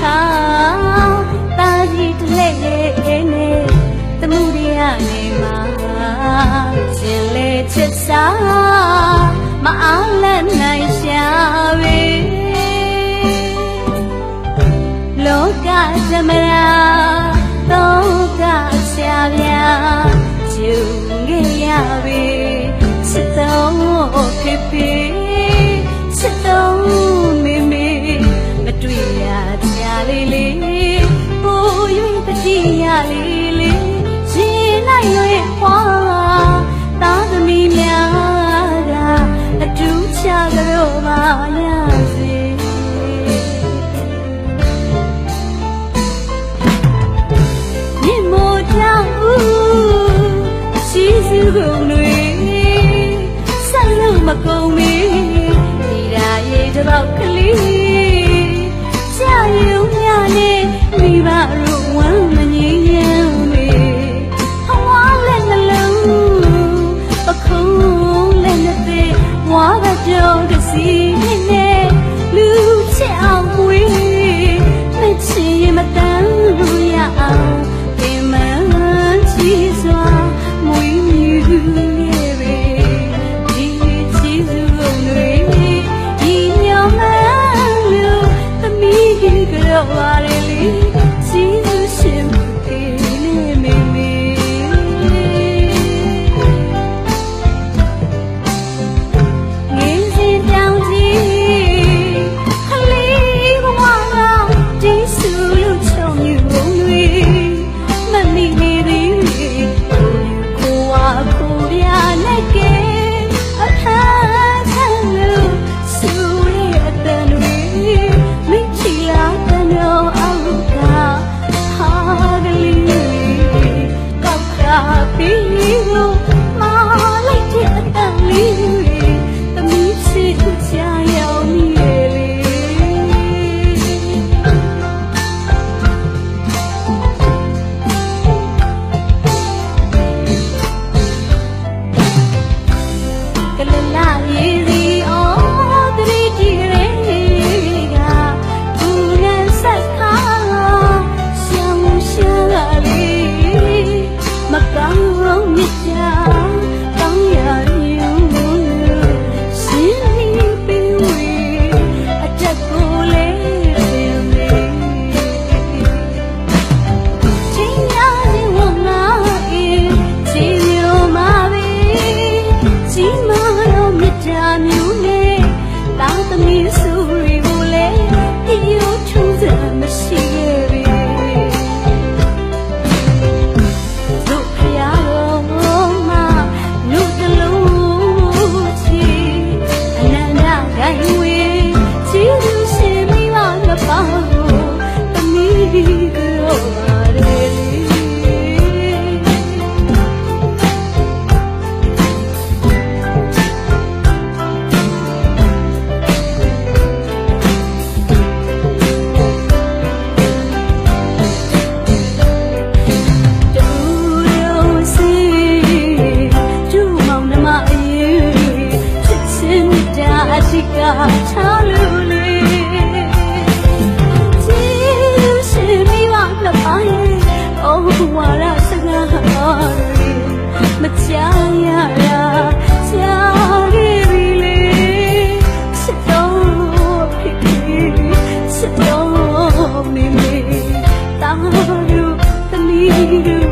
ခါတာကြီးတလဲနေတမှုရရနေမှာရှင်လေချစ်စားမအားလက်နိုင်ရှာပဲလောကသမရာတောကဆရာဗျာကျုံခဲ့ရပြီချစ်တော်ဖြစ်ဖြစ်ချစ်တော်မေမေမတွေ့ရကြလေးလေးပို၍တတိယလေးလေးရှင်လိုက်ရွယ်ခွာတာသမီးများကအတူချကြတော့ပါရစေမြင့်မို့ကြောင့်ရှိစုကုန်တွေဆက်လို့မကုန်မီဒီရာရေတော့ကလေးကြာရုံရနဲ့မိဘတို့ဝမ်းမငြိမ်းရမေဟဝါလက်နှလုံးပခုံးလက်နဲ့သေးဝါကကြောတစီနဲ့လူချစ်အောင်မွေးမချင်မတန်းလို့ရအောင်ဒီမန်းချီစွာမွေးမြူရဲ့ပဲဒီချီစုကုန်တွေဒီညမလူသမီးကြီးကြောပါလေလေစီစုရှင်ဒီလေးမေမေငင်းစင်တောင်ကြီးခလေးဘဝကဒီစုလူချုံယူကုန်တွေမမိနေသည်ကိုကိုဝါကိုရနဲ့ကဲအခါချမ်းလူစုရဲ့အတန်တွေမိချီလာတဲ့တော့အောက်ကဟာကလေးကောက်တာပြီးလို့မလိုက်တဲ့အတန်လေးတွေသမီးချစ်ချာရောက်နေလေကလလာရေးစီအော်တရီတီရေကဘူရန်ဆက်ခါရှောင်းရှာလေးမကောင်းမြစ်ချကောင်းရယူရှင်လေးပေးဝေအတက်ကိုလေးမေချင်းရရင်ဝနာအေးချီမျိုးမာပဲကြီးမာတော့မြစ်တာမျိုးနဲ့တာသမီးစုတွေကိုလည်းဒီလိုထူးစမ်းမရှိခဲ့ပြီတို့ဖယားတော်မှာလူတလုံးချီအနန္တဂိုင်းဝေးကျေးဇူးရှင်မိဘနှစ်ပါးကိုသမီးကြောပါတယ်ချာလူလေးကျေးဇူးရှင်မိဘနှစ်ပါးရဲ့အိုးဝါရစကားတွေမချာရတာရှာခဲ့ပြီလေချစ်တော်ဖြစ်ဖြစ်ချစ်တော်မေမေတာလူသမီး